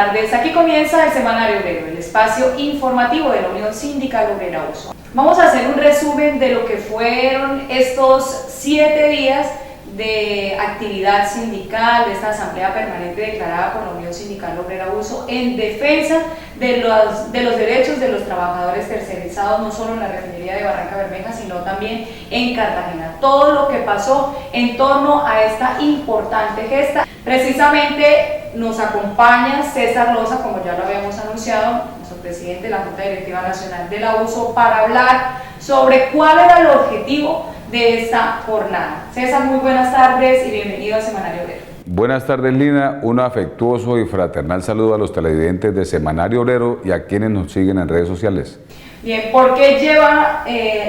tardes. Aquí comienza el Semanario Obrero, el espacio informativo de la Unión Sindical Obrera Uso. Vamos a hacer un resumen de lo que fueron estos 7 días de actividad sindical, de esta asamblea permanente declarada por la Unión Sindical Obrera Uso en defensa de los derechos de los trabajadores tercerizados, no solo en la refinería de Barranca Bermeja, sino también en Cartagena. Todo lo que pasó en torno a esta importante gesta. Precisamente nos acompaña César Loza, como ya lo habíamos anunciado, nuestro presidente de la Junta Directiva Nacional de la USO, para hablar sobre cuál era el objetivo de esta jornada. César, muy buenas tardes y bienvenido al Semanario Obrero. Buenas tardes, Lina. Un afectuoso y fraternal saludo a los televidentes de Semanario Obrero y a quienes nos siguen en redes sociales. Bien, ¿por qué lleva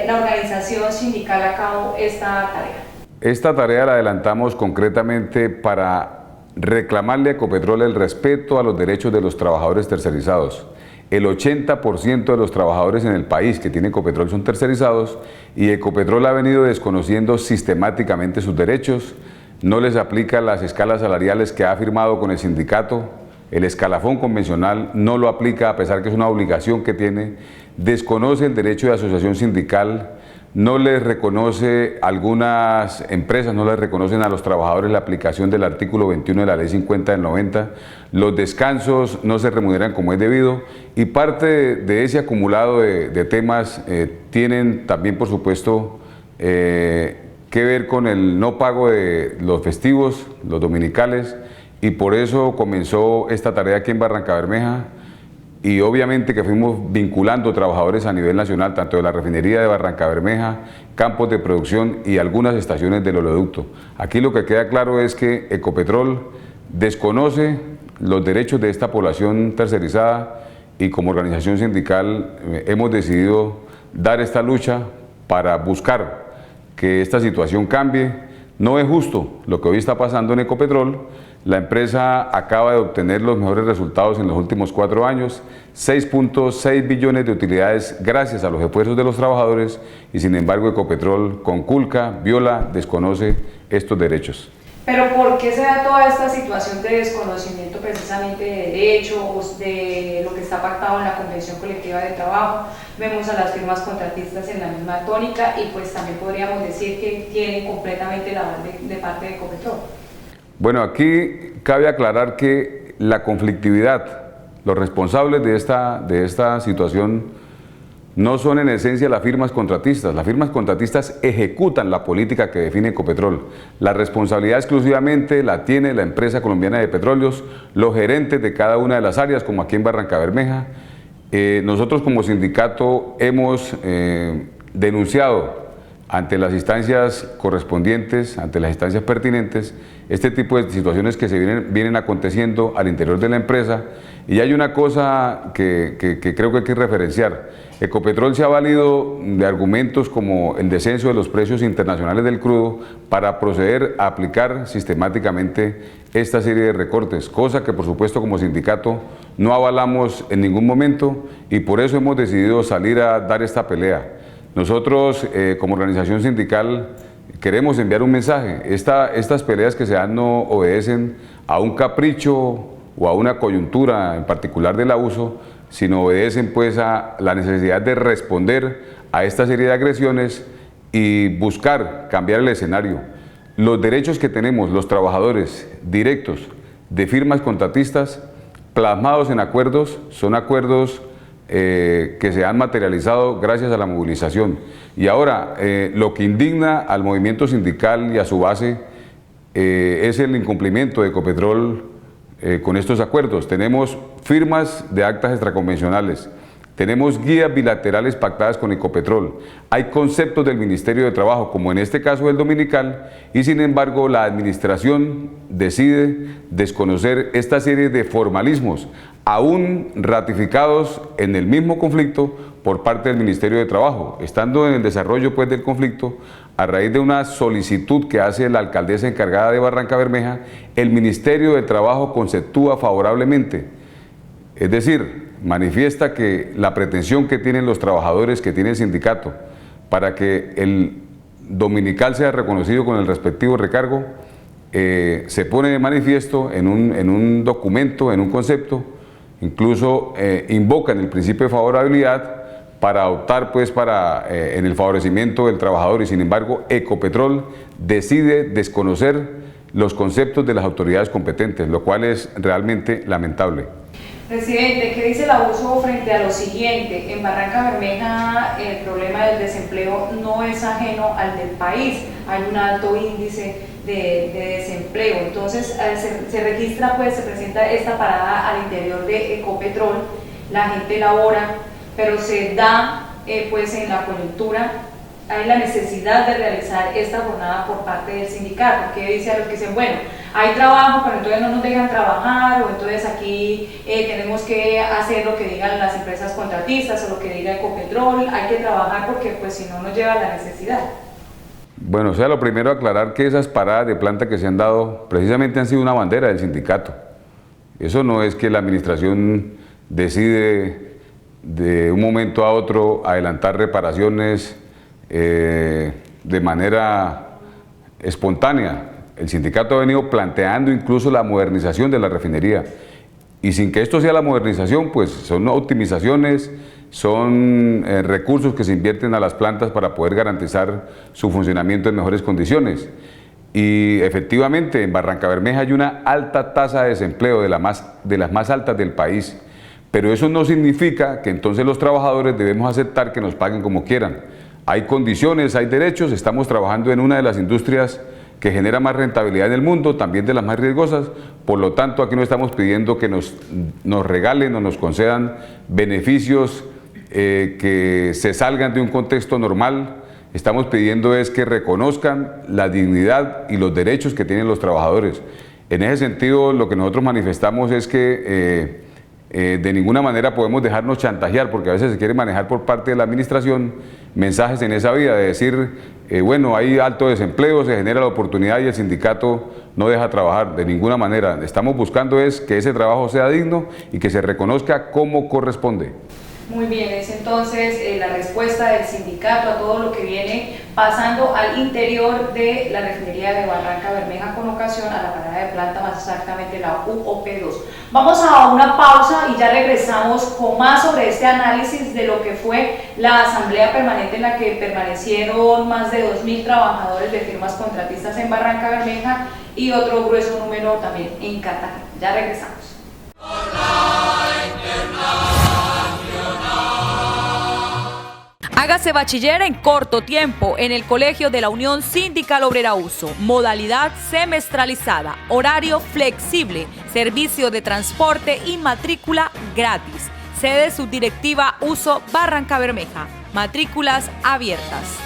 la organización sindical a cabo esta tarea? Esta tarea la adelantamos concretamente para reclamarle a Ecopetrol el respeto a los derechos de los trabajadores tercerizados. El 80% de los trabajadores en el país que tiene Ecopetrol son tercerizados y Ecopetrol ha venido desconociendo sistemáticamente sus derechos, no les aplica las escalas salariales que ha firmado con el sindicato, el escalafón convencional no lo aplica a pesar que es una obligación que tiene, desconoce el derecho de asociación sindical, no les reconoce, algunas empresas no les reconocen a los trabajadores la aplicación del artículo 21 de la ley 50 del 90, los descansos no se remuneran como es debido y parte de ese acumulado de temas tienen también, por supuesto, que ver con el no pago de los festivos, los dominicales, y por eso comenzó esta tarea aquí en Barranca Bermeja. Y obviamente que fuimos vinculando trabajadores a nivel nacional, tanto de la refinería de Barranca Bermeja, campos de producción y algunas estaciones del oleoducto. Aquí lo que queda claro es que Ecopetrol desconoce los derechos de esta población tercerizada y como organización sindical hemos decidido dar esta lucha para buscar que esta situación cambie. No es justo lo que hoy está pasando en Ecopetrol. La empresa acaba de obtener los mejores resultados en los últimos 4 años, 6.6 billones de utilidades gracias a los esfuerzos de los trabajadores y sin embargo Ecopetrol conculca, viola, desconoce estos derechos. Pero ¿por qué se da toda esta situación de desconocimiento precisamente de derechos, de lo que está pactado en la Convención Colectiva de Trabajo? Vemos a las firmas contratistas en la misma tónica y pues también podríamos decir que tienen completamente la aval de parte de Ecopetrol. Bueno, aquí cabe aclarar que la conflictividad, los responsables de esta situación no son en esencia las firmas contratistas. Las firmas contratistas ejecutan la política que define Ecopetrol. La responsabilidad exclusivamente la tiene la empresa colombiana de petróleos, los gerentes de cada una de las áreas, como aquí en Barranca Bermeja. Nosotros como sindicato hemos denunciado ante las instancias correspondientes, ante las instancias pertinentes, este tipo de situaciones que se vienen aconteciendo al interior de la empresa. Y hay una cosa que creo que hay que referenciar. Ecopetrol se ha valido de argumentos como el descenso de los precios internacionales del crudo para proceder a aplicar sistemáticamente esta serie de recortes, cosa que por supuesto como sindicato no avalamos en ningún momento y por eso hemos decidido salir a dar esta pelea. Nosotros como organización sindical queremos enviar un mensaje. Estas peleas que se dan no obedecen a un capricho o a una coyuntura en particular del abuso, sino obedecen pues a la necesidad de responder a esta serie de agresiones y buscar cambiar el escenario. Los derechos que tenemos los trabajadores directos de firmas contratistas plasmados en acuerdos son acuerdos que se han materializado gracias a la movilización. Y ahora, lo que indigna al movimiento sindical y a su base es el incumplimiento de Ecopetrol con estos acuerdos. Tenemos firmas de actas extraconvencionales, tenemos guías bilaterales pactadas con Ecopetrol, hay conceptos del Ministerio de Trabajo, como en este caso el dominical, y sin embargo la administración decide desconocer esta serie de formalismos, aún ratificados en el mismo conflicto por parte del Ministerio de Trabajo, estando en el desarrollo pues del conflicto, a raíz de una solicitud que hace la alcaldesa encargada de Barranca Bermeja, el Ministerio de Trabajo conceptúa favorablemente, es decir, manifiesta que la pretensión que tienen los trabajadores, que tiene el sindicato, para que el dominical sea reconocido con el respectivo recargo, se pone de manifiesto en un documento, en un concepto, incluso invocan el principio de favorabilidad para optar pues en el favorecimiento del trabajador, y sin embargo Ecopetrol decide desconocer los conceptos de las autoridades competentes, lo cual es realmente lamentable. Presidente, ¿qué dice el abuso frente a lo siguiente? En Barranca Bermeja el problema del desempleo no es ajeno al del país, hay un alto índice de desempleo, entonces se registra, pues se presenta esta parada al interior de Ecopetrol, la gente labora, pero se da pues en la coyuntura, hay la necesidad de realizar esta jornada por parte del sindicato, que dice a los que dicen, bueno, hay trabajo, pero entonces no nos dejan trabajar, o entonces aquí tenemos que hacer lo que digan las empresas contratistas o lo que diga Ecopetrol, hay que trabajar porque pues si no nos lleva a la necesidad. Bueno, o sea, lo primero aclarar que esas paradas de planta que se han dado precisamente han sido una bandera del sindicato. Eso no es que la administración decide de un momento a otro adelantar reparaciones de manera espontánea. El sindicato ha venido planteando incluso la modernización de la refinería, y sin que esto sea la modernización, pues son optimizaciones, son recursos que se invierten a las plantas para poder garantizar su funcionamiento en mejores condiciones. Y efectivamente en Barranca Bermeja hay una alta tasa de desempleo, de las más altas del país, pero eso no significa que entonces los trabajadores debemos aceptar que nos paguen como quieran. Hay condiciones, hay derechos, estamos trabajando en una de las industrias que genera más rentabilidad en el mundo, también de las más riesgosas, por lo tanto aquí no estamos pidiendo que nos regalen o nos concedan beneficios que se salgan de un contexto normal. Estamos pidiendo es que reconozcan la dignidad y los derechos que tienen los trabajadores. En ese sentido, lo que nosotros manifestamos es que de ninguna manera podemos dejarnos chantajear, porque a veces se quiere manejar por parte de la administración mensajes en esa vía de decir, bueno, hay alto desempleo, se genera la oportunidad y el sindicato no deja trabajar. De ninguna manera. Estamos buscando es que ese trabajo sea digno y que se reconozca como corresponde. Muy bien, es entonces la respuesta del sindicato a todo lo que viene pasando al interior de la refinería de Barranca Bermeja con ocasión a la parada de planta, más exactamente la UOP2. Vamos a una pausa y ya regresamos con más sobre este análisis de lo que fue la asamblea permanente en la que permanecieron más de 2.000 trabajadores de firmas contratistas en Barranca Bermeja y otro grueso número también en Cartagena. Ya regresamos. Hágase bachiller en corto tiempo en el Colegio de la Unión Sindical Obrera Uso. Modalidad semestralizada, horario flexible, servicio de transporte y matrícula gratis. Sede Subdirectiva Uso Barranca Bermeja. Matrículas abiertas.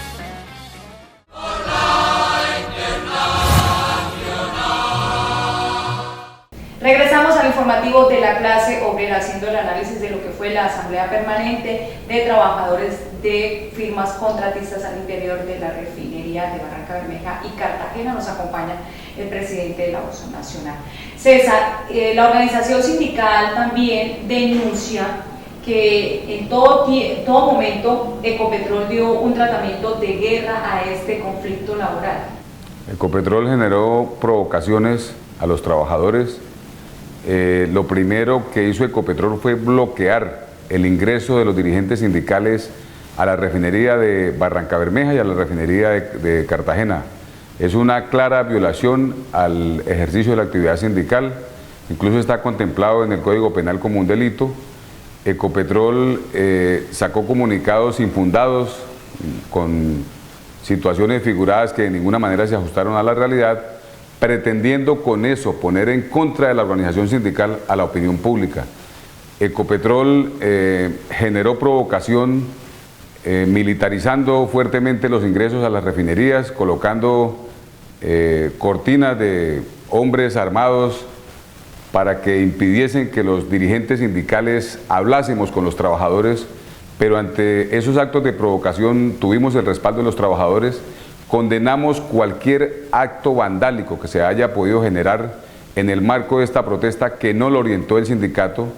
Regresamos al informativo de la clase obrera, haciendo el análisis de lo que fue la asamblea permanente de trabajadores de firmas contratistas al interior de la refinería de Barranca Bermeja y Cartagena. Nos acompaña el presidente de la USO Nacional. César, la organización sindical también denuncia que en todo momento Ecopetrol dio un tratamiento de guerra a este conflicto laboral. Ecopetrol generó provocaciones a los trabajadores. Lo primero que hizo Ecopetrol fue bloquear el ingreso de los dirigentes sindicales a la refinería de Barranca Bermeja y a la refinería de Cartagena. Es una clara violación al ejercicio de la actividad sindical, incluso está contemplado en el Código Penal como un delito. Ecopetrol sacó comunicados infundados con situaciones figuradas que de ninguna manera se ajustaron a la realidad, pretendiendo con eso poner en contra de la organización sindical a la opinión pública. Ecopetrol generó provocación militarizando fuertemente los ingresos a las refinerías, colocando cortinas de hombres armados para que impidiesen que los dirigentes sindicales hablásemos con los trabajadores, pero ante esos actos de provocación tuvimos el respaldo de los trabajadores. Condenamos cualquier acto vandálico que se haya podido generar en el marco de esta protesta que no lo orientó el sindicato.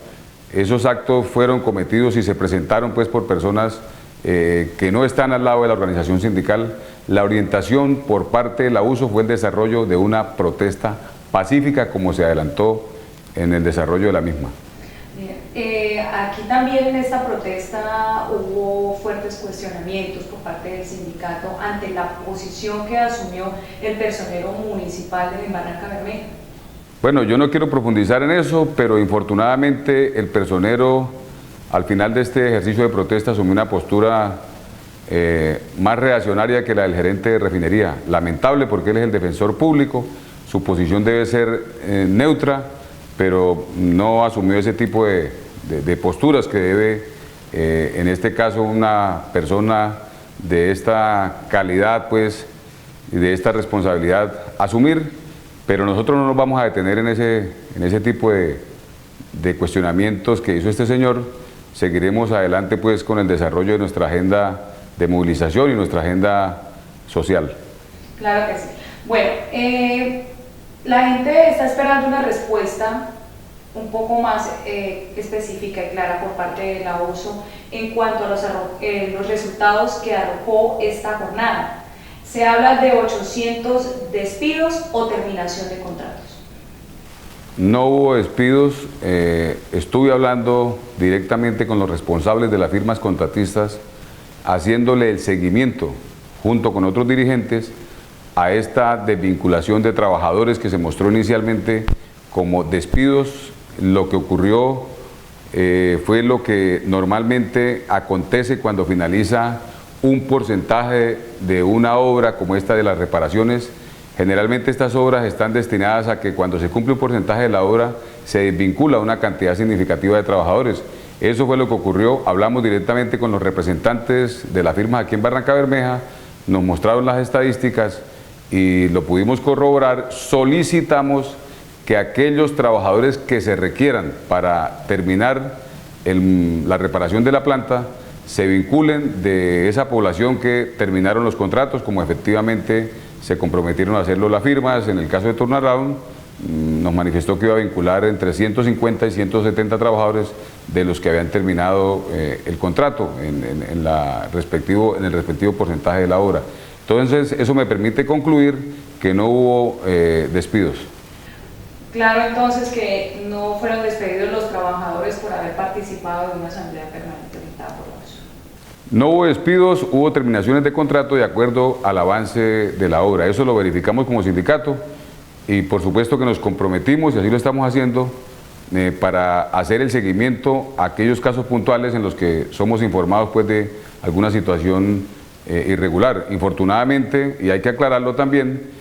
Esos actos fueron cometidos y se presentaron pues por personas que no están al lado de la organización sindical. La orientación por parte de la USO fue el desarrollo de una protesta pacífica como se adelantó en el desarrollo de la misma. Aquí también en esta protesta hubo fuertes cuestionamientos por parte del sindicato ante la posición que asumió el personero municipal de Barrancabermeja. Bueno, yo no quiero profundizar en eso, pero infortunadamente el personero al final de este ejercicio de protesta asumió una postura más reaccionaria que la del gerente de refinería. Lamentable, porque él es el defensor público, su posición debe ser neutra, pero no asumió ese tipo de posturas que debe, en este caso, una persona de esta calidad, pues, y de esta responsabilidad asumir, pero nosotros no nos vamos a detener en ese tipo de cuestionamientos que hizo este señor. Seguiremos adelante, pues, con el desarrollo de nuestra agenda de movilización y nuestra agenda social. Claro que sí. Bueno, la gente está esperando una respuesta un poco más específica y clara por parte de la USO en cuanto a los resultados que arrojó esta jornada. Se habla de 800 despidos o terminación de contratos. No hubo despidos, estuve hablando directamente con los responsables de las firmas contratistas, haciéndole el seguimiento junto con otros dirigentes a esta desvinculación de trabajadores que se mostró inicialmente como despidos. Lo que ocurrió fue lo que normalmente acontece cuando finaliza un porcentaje de una obra como esta de las reparaciones. Generalmente estas obras están destinadas a que cuando se cumple un porcentaje de la obra se desvincula una cantidad significativa de trabajadores. Eso fue lo que ocurrió. Hablamos directamente con los representantes de las firmas aquí en Barrancabermeja, nos mostraron las estadísticas y lo pudimos corroborar. Solicitamos que aquellos trabajadores que se requieran para terminar la reparación de la planta se vinculen de esa población que terminaron los contratos, como efectivamente se comprometieron a hacerlo las firmas. En el caso de Turnaround nos manifestó que iba a vincular entre 150 y 170 trabajadores de los que habían terminado el contrato en el respectivo porcentaje de la obra. Entonces eso me permite concluir que no hubo despidos. Claro, entonces, que no fueron despedidos los trabajadores por haber participado en una asamblea permanente dictada por la USO. No hubo despidos, hubo terminaciones de contrato de acuerdo al avance de la obra. Eso lo verificamos como sindicato y por supuesto que nos comprometimos, y así lo estamos haciendo, para hacer el seguimiento a aquellos casos puntuales en los que somos informados, pues, de alguna situación irregular. Infortunadamente, y hay que aclararlo también,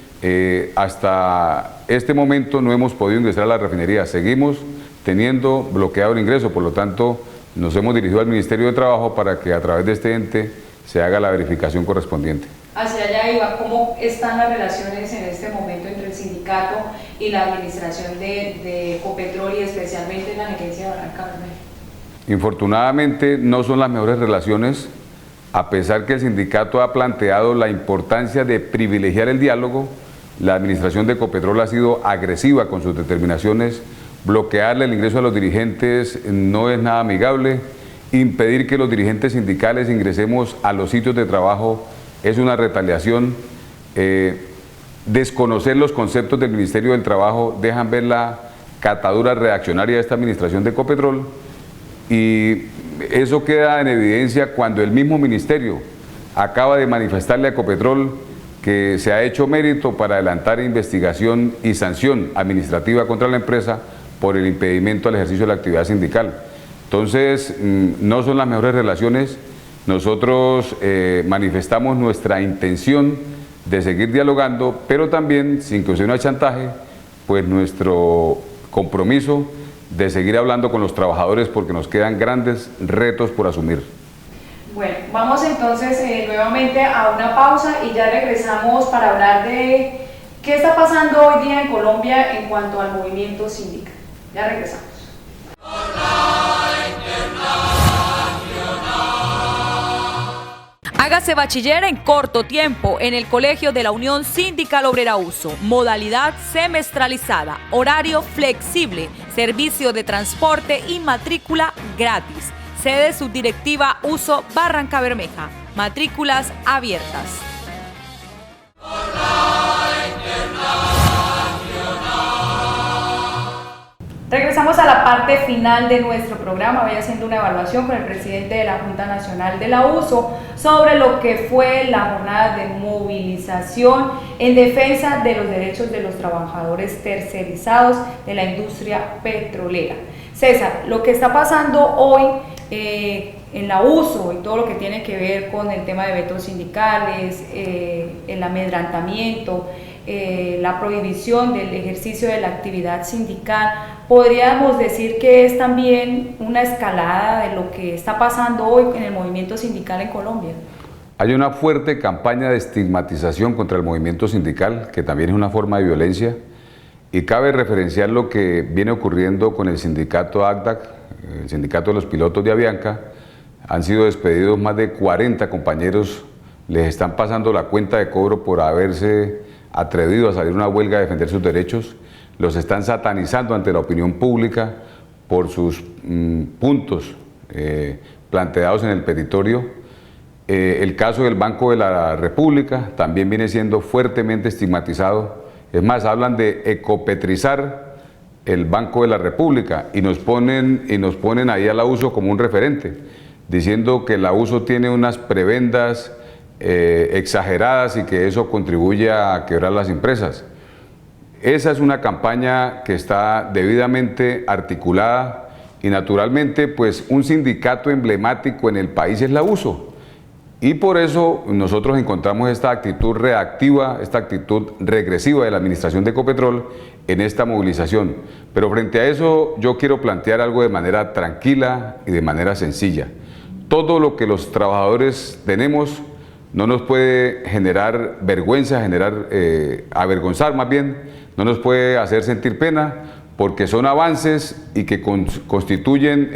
hasta este momento no hemos podido ingresar a la refinería. Seguimos teniendo bloqueado el ingreso, por lo tanto nos hemos dirigido al Ministerio de Trabajo para que a través de este ente se haga la verificación correspondiente. Hacia allá iba, ¿cómo están las relaciones en este momento entre el sindicato y la administración de Ecopetrol y especialmente en la gerencia de Barrancabermeja? Infortunadamente no son las mejores relaciones, a pesar que el sindicato ha planteado la importancia de privilegiar el diálogo. La administración de Ecopetrol ha sido agresiva con sus determinaciones. Bloquearle el ingreso a los dirigentes no es nada amigable. Impedir que los dirigentes sindicales ingresemos a los sitios de trabajo es una retaliación. Desconocer los conceptos del Ministerio del Trabajo dejan ver la catadura reaccionaria de esta administración de Ecopetrol, y eso queda en evidencia cuando el mismo ministerio acaba de manifestarle a Ecopetrol que se ha hecho mérito para adelantar investigación y sanción administrativa contra la empresa por el impedimento al ejercicio de la actividad sindical. Entonces, no son las mejores relaciones. Nosotros manifestamos nuestra intención de seguir dialogando, pero también, sin que sea un chantaje, pues nuestro compromiso de seguir hablando con los trabajadores, porque nos quedan grandes retos por asumir. Bueno, vamos entonces nuevamente a una pausa y ya regresamos para hablar de qué está pasando hoy día en Colombia en cuanto al movimiento sindical. Ya regresamos. Hágase bachiller en corto tiempo en el Colegio de la Unión Sindical Obrera USO. Modalidad semestralizada, horario flexible, servicio de transporte y matrícula gratis. Sede subdirectiva USO Barrancabermeja. Matrículas abiertas. Regresamos Pasemos a la parte final de nuestro programa. Voy haciendo una evaluación con el presidente de la Junta Nacional de la USO sobre lo que fue la jornada de movilización en defensa de los derechos de los trabajadores tercerizados de la industria petrolera. César, lo que está pasando hoy en la USO y todo lo que tiene que ver con el tema de vetos sindicales, el amedrantamiento, la prohibición del ejercicio de la actividad sindical, podríamos decir que es también una escalada de lo que está pasando hoy en el movimiento sindical en Colombia. Hay una fuerte campaña de estigmatización contra el movimiento sindical, que también es una forma de violencia, y cabe referenciar lo que viene ocurriendo con el sindicato ACDAC, el sindicato de los pilotos de Avianca. Han sido despedidos más de 40 compañeros, les están pasando la cuenta de cobro por haberse atrevido a salir a una huelga a defender sus derechos, los están satanizando ante la opinión pública por sus puntos planteados en el petitorio. El caso del Banco de la República también viene siendo fuertemente estigmatizado. Es más, hablan de ecopetrizar el Banco de la República y nos ponen ahí a la USO como un referente, diciendo que la USO tiene unas prebendas exageradas y que eso contribuye a quebrar las empresas. Esa es una campaña que está debidamente articulada y naturalmente pues un sindicato emblemático en el país es la USO. Y por eso nosotros encontramos esta actitud reactiva, esta actitud regresiva de la administración de Ecopetrol en esta movilización. Pero frente a eso yo quiero plantear algo de manera tranquila y de manera sencilla. Todo lo que los trabajadores tenemos no nos puede generar vergüenza, avergonzar más bien, no nos puede hacer sentir pena, porque son avances y que constituyen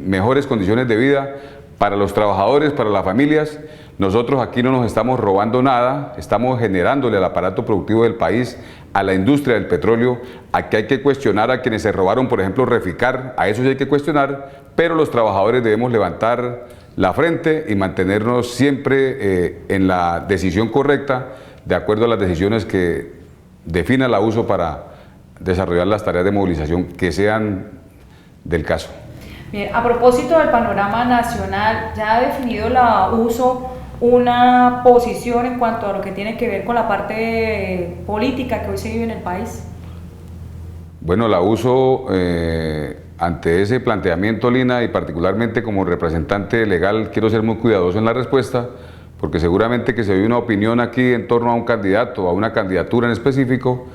mejores condiciones de vida para los trabajadores, para las familias. Nosotros aquí no nos estamos robando nada, estamos generándole al aparato productivo del país, a la industria del petróleo. Aquí hay que cuestionar a quienes se robaron, por ejemplo, Reficar, a eso sí hay que cuestionar, pero los trabajadores debemos levantar la frente y mantenernos siempre en la decisión correcta, de acuerdo a las decisiones que defina la USO para desarrollar las tareas de movilización que sean del caso. Bien, a propósito del panorama nacional, ¿ya ha definido la USO una posición en cuanto a lo que tiene que ver con la parte política que hoy se vive en el país? Bueno, la USO, ante ese planteamiento, Lina, y particularmente como representante legal, quiero ser muy cuidadoso en la respuesta, porque seguramente que se oye una opinión aquí en torno a un candidato, a una candidatura en específico,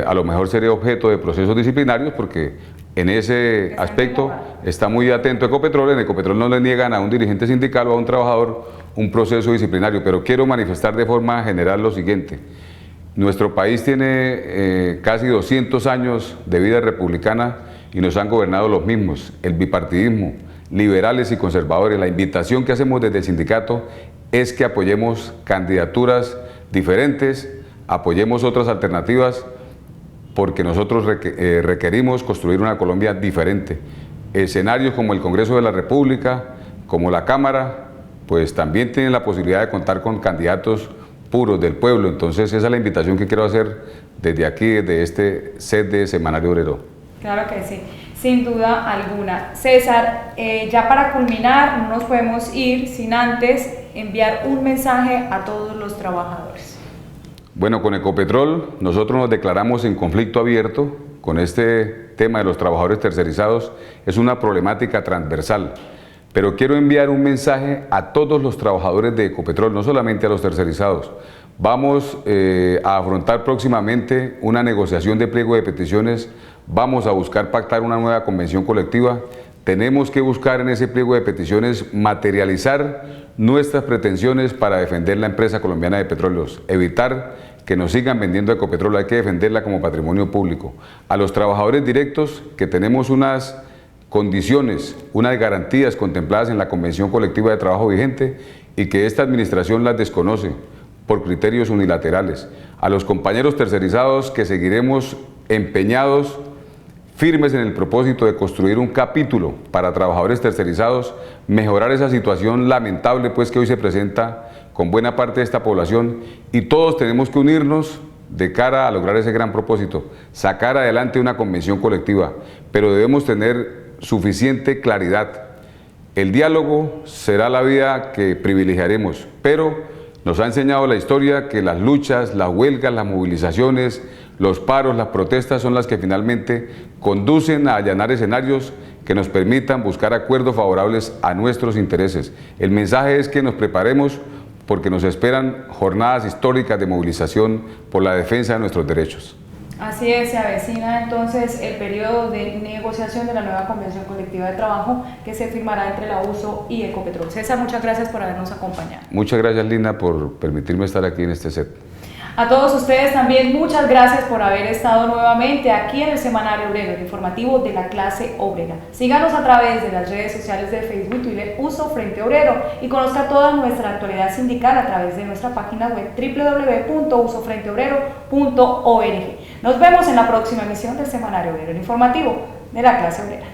a lo mejor sería objeto de procesos disciplinarios, porque en ese aspecto está muy atento Ecopetrol. En Ecopetrol no le niegan a un dirigente sindical o a un trabajador un proceso disciplinario, pero quiero manifestar de forma general lo siguiente. Nuestro país tiene casi 200 años de vida republicana y nos han gobernado los mismos, el bipartidismo, liberales y conservadores. La invitación que hacemos desde el sindicato es que apoyemos candidaturas diferentes, apoyemos otras alternativas, porque nosotros requerimos construir una Colombia diferente. Escenarios como el Congreso de la República, como la Cámara, pues también tienen la posibilidad de contar con candidatos puros del pueblo. Entonces esa es la invitación que quiero hacer desde aquí, desde este set de Semanario Obrero. Claro que sí, sin duda alguna. César, ya para culminar, no nos podemos ir sin antes enviar un mensaje a todos los trabajadores. Bueno, con Ecopetrol nosotros nos declaramos en conflicto abierto con este tema de los trabajadores tercerizados. Es una problemática transversal, pero quiero enviar un mensaje a todos los trabajadores de Ecopetrol, no solamente a los tercerizados. Vamos a afrontar próximamente una negociación de pliego de peticiones, vamos a buscar pactar una nueva convención colectiva. Tenemos que buscar en ese pliego de peticiones materializar nuestras pretensiones para defender la empresa colombiana de petróleos, evitar que nos sigan vendiendo Ecopetrol, hay que defenderla como patrimonio público. A los trabajadores directos, que tenemos unas condiciones, unas garantías contempladas en la Convención Colectiva de Trabajo vigente y que esta administración las desconoce por criterios unilaterales. A los compañeros tercerizados, que seguiremos empeñados, firmes en el propósito de construir un capítulo para trabajadores tercerizados, mejorar esa situación lamentable pues que hoy se presenta con buena parte de esta población, y todos tenemos que unirnos de cara a lograr ese gran propósito, sacar adelante una convención colectiva, pero debemos tener suficiente claridad. El diálogo será la vía que privilegiaremos, pero nos ha enseñado la historia que las luchas, las huelgas, las movilizaciones, los paros, las protestas son las que finalmente conducen a allanar escenarios que nos permitan buscar acuerdos favorables a nuestros intereses. El mensaje es que nos preparemos porque nos esperan jornadas históricas de movilización por la defensa de nuestros derechos. Así es, se avecina entonces el periodo de negociación de la nueva Convención Colectiva de Trabajo que se firmará entre la USO y Ecopetrol. César, muchas gracias por habernos acompañado. Muchas gracias, Lina, por permitirme estar aquí en este set. A todos ustedes también muchas gracias por haber estado nuevamente aquí en el Semanario Obrero, el informativo de la clase obrera. Síganos a través de las redes sociales de Facebook y Twitter Uso Frente Obrero y conozca toda nuestra actualidad sindical a través de nuestra página web www.usofrenteobrero.org. Nos vemos en la próxima emisión del Semanario Obrero, el informativo de la clase obrera.